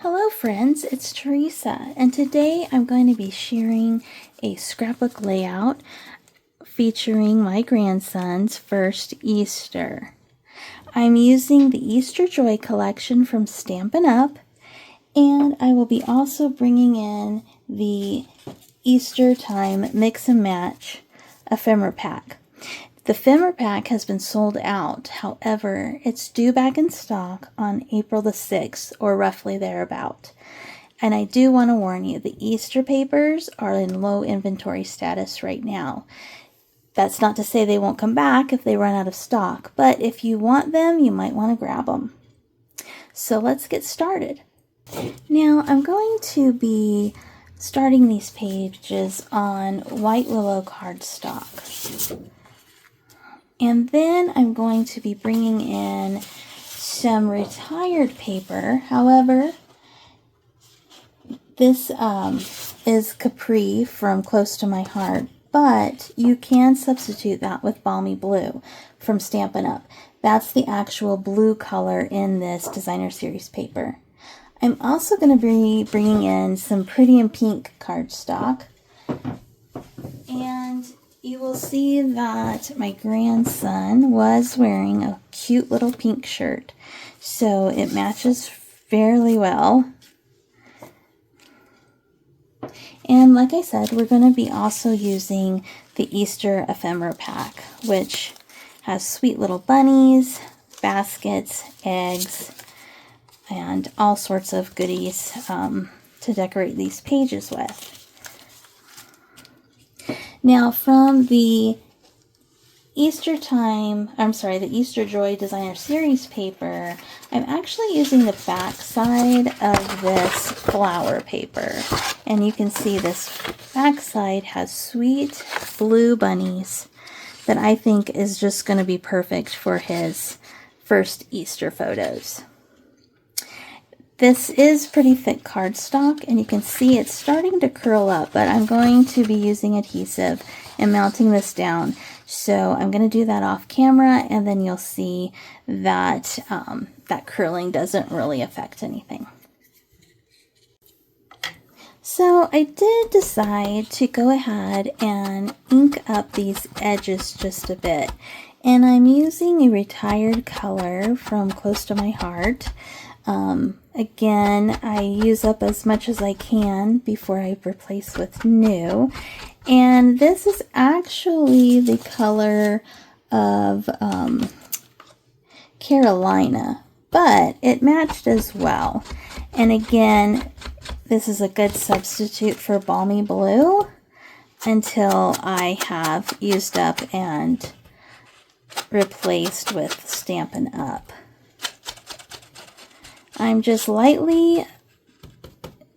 Hello friends, it's Teresa, and today I'm going to be sharing a scrapbook layout featuring my grandson's first Easter. I'm using the Easter Joy collection from Stampin' Up, and I will be also bringing in the Easter Time Mix and Match Ephemera pack. The Ephemera pack has been sold out. However, it's due back in stock on April the 6th, or roughly thereabout. And I do want to warn you, the Easter papers are in low inventory status right now. That's not to say they won't come back if they run out of stock, but if you want them, you might want to grab them. So let's get started. Now, I'm going to be starting these pages on white Willow cardstock. And then I'm going to be bringing in some retired paper. However, this is Capri from Close to My Heart, but you can substitute that with Balmy Blue from Stampin' Up. That's the actual blue color in this designer series paper. I'm also going to be bringing in some pretty and pink cardstock. And you will see that my grandson was wearing a cute little pink shirt, so it matches fairly well. And like I said, we're going to be also using the Easter Ephemera pack, which has sweet little bunnies, baskets, eggs, and all sorts of goodies to decorate these pages with. Now, from the Easter Joy Designer Series paper, I'm actually using the back side of this flower paper. And you can see this back side has sweet blue bunnies that I think is just going to be perfect for his first Easter photos. This is pretty thick cardstock, and you can see it's starting to curl up, but I'm going to be using adhesive and mounting this down. So I'm going to do that off camera, and then you'll see that that curling doesn't really affect anything. So I did decide to go ahead and ink up these edges just a bit. And I'm using a retired color from Close to My Heart. Again, I use up as much as I can before I replace with new. And this is actually the color of Carolina, but it matched as well. And again, this is a good substitute for Balmy Blue until I have used up and replaced with Stampin' Up. I'm just lightly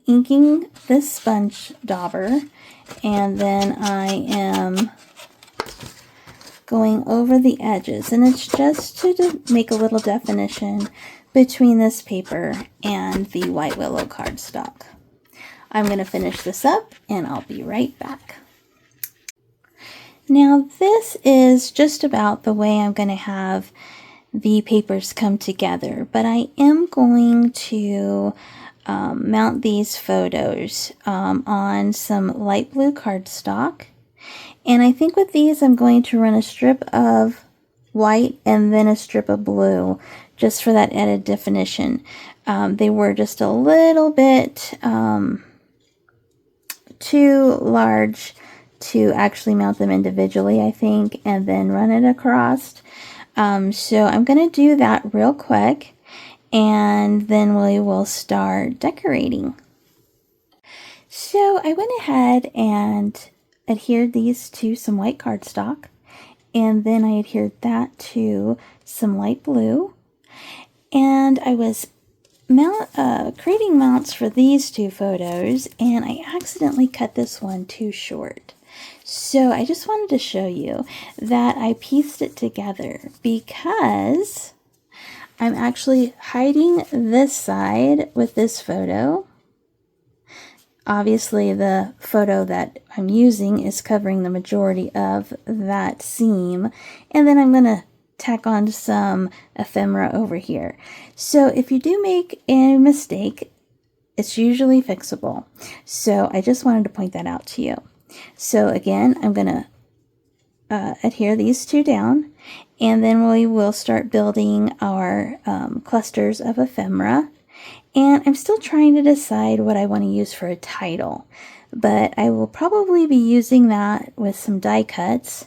inking this sponge dauber, and then I am going over the edges, and it's just to make a little definition between this paper and the white Willow cardstock. I'm going to finish this up, and I'll be right back. Now, this is just about the way I'm going to have the papers come together, but I am going to mount these photos on some light blue cardstock, and I think with these I'm going to run a strip of white and then a strip of blue just for that added definition. They were just a little bit too large to actually mount them individually, I think, and then run it across. So I'm going to do that real quick, and then we will start decorating. So I went ahead and adhered these to some white cardstock, and then I adhered that to some light blue, and I was creating mounts for these two photos, and I accidentally cut this one too short. So I just wanted to show you that I pieced it together because I'm actually hiding this side with this photo. Obviously, the photo that I'm using is covering the majority of that seam, and then I'm going to tack on some ephemera over here. So if you do make a mistake, It's usually fixable. So I just wanted to point that out to you. So again, I'm going to adhere these two down, and then we will start building our clusters of ephemera. And I'm still trying to decide what I want to use for a title, but I will probably be using that with some die cuts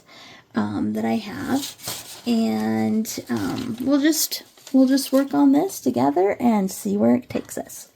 that I have, and we'll just work on this together and see where it takes us.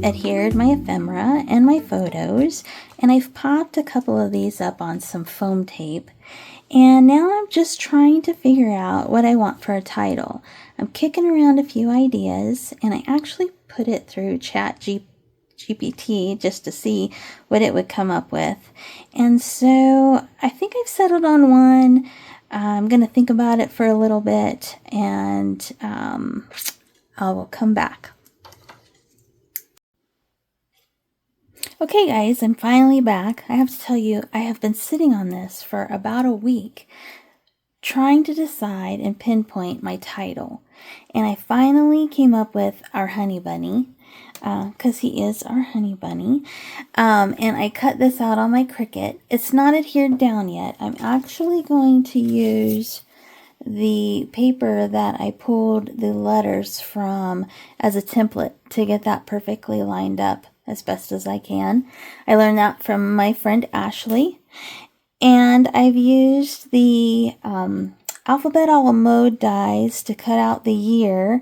Adhered my ephemera and my photos, and I've popped a couple of these up on some foam tape, and now I'm just trying to figure out what I want for a title. I'm kicking around a few ideas, and I actually put it through GPT just to see what it would come up with, and so I think I've settled on one. I'm going to think about it for a little bit, and I will come back. Okay guys, I'm finally back. I have to tell you, I have been sitting on this for about a week trying to decide and pinpoint my title. And I finally came up with our honey bunny, because he is our honey bunny. And I cut this out on my Cricut. It's not adhered down yet. I'm actually going to use the paper that I pulled the letters from as a template to get that perfectly lined up as best as I can. I learned that from my friend Ashley, and I've used the alphabet a la mode dies to cut out the year,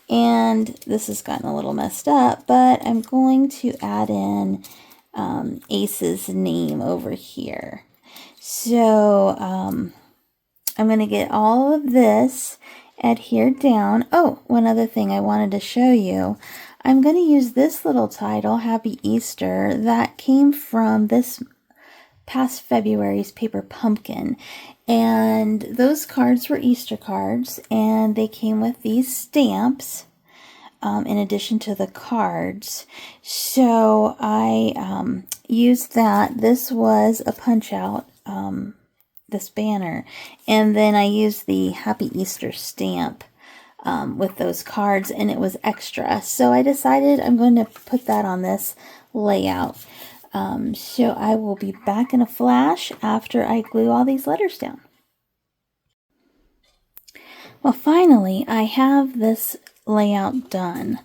and this has gotten a little messed up, but I'm going to add in Ace's name over here. So I'm going to get all of this adhered down. Oh, one other thing I wanted to show you. I'm going to use this little title, Happy Easter, that came from this past February's paper pumpkin. And those cards were Easter cards, and they came with these stamps in addition to the cards. So I used that. This was a punch out, this banner. And then I used the Happy Easter stamp with those cards, and it was extra. So I decided I'm going to put that on this layout. So I will be back in a flash after I glue all these letters down. Well, finally, I have this layout done.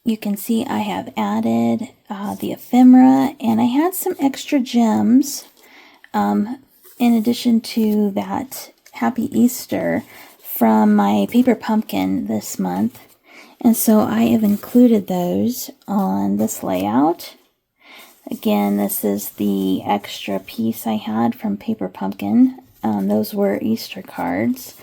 You can see I have added the ephemera, and I had some extra gems in addition to that Happy Easter from my paper pumpkin this month, and so I have included those on this layout. Again, this is the extra piece I had from paper pumpkin. Those were Easter cards.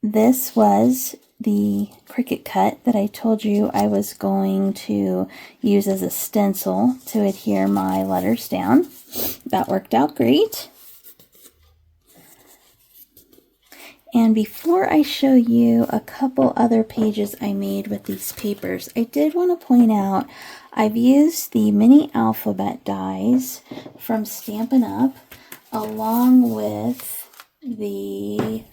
This was the Cricut cut that I told you I was going to use as a stencil to adhere my letters down. That worked out great. And before I show you a couple other pages I made with these papers, I did want to point out I've used the mini alphabet dies from Stampin' Up along with the,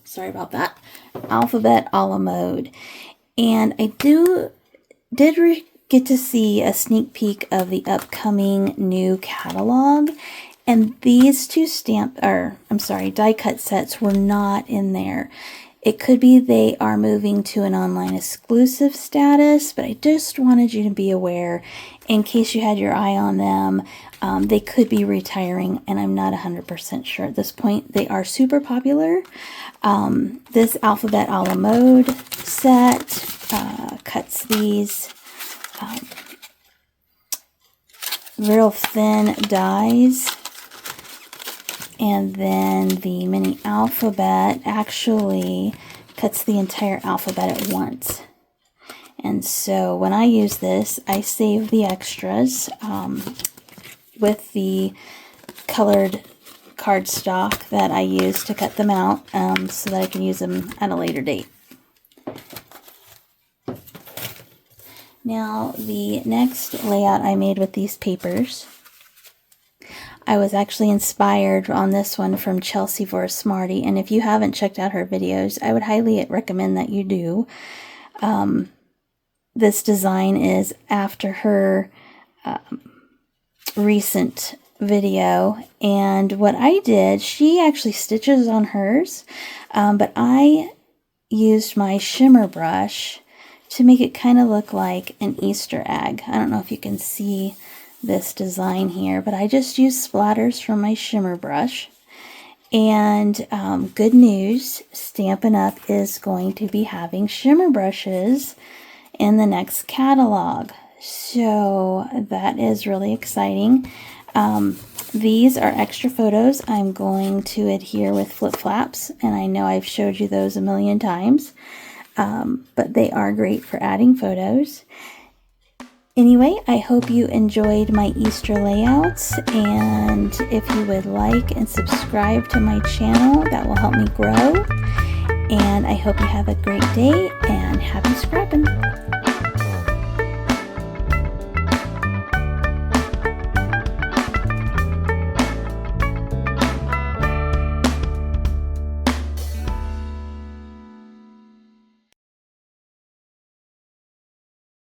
sorry about that, alphabet a la mode. And I did get to see a sneak peek of the upcoming new catalog. And these two die cut sets were not in there. It could be they are moving to an online exclusive status, but I just wanted you to be aware in case you had your eye on them. They could be retiring, and I'm not 100% sure at this point. They are super popular. This Alphabet a la Mode set cuts these real thin dies. And then the mini alphabet actually cuts the entire alphabet at once. And so when I use this, I save the extras with the colored cardstock that I use to cut them out so that I can use them at a later date. Now, the next layout I made with these papers, I was actually inspired on this one from Chelsea for a Smarty, and if you haven't checked out her videos, I would highly recommend that you do. This design is after her recent video, and what I did, she actually stitches on hers, but I used my shimmer brush to make it kind of look like an Easter egg. I don't know if you can see this design here, but I just used splatters from my shimmer brush. And good news, Stampin' Up! Is going to be having shimmer brushes in the next catalog. So that is really exciting. These are extra photos I'm going to adhere with flip flaps, and I know I've showed you those a million times, but they are great for adding photos. Anyway, I hope you enjoyed my Easter layouts, and if you would like and subscribe to my channel, that will help me grow. And I hope you have a great day, and happy scrapping!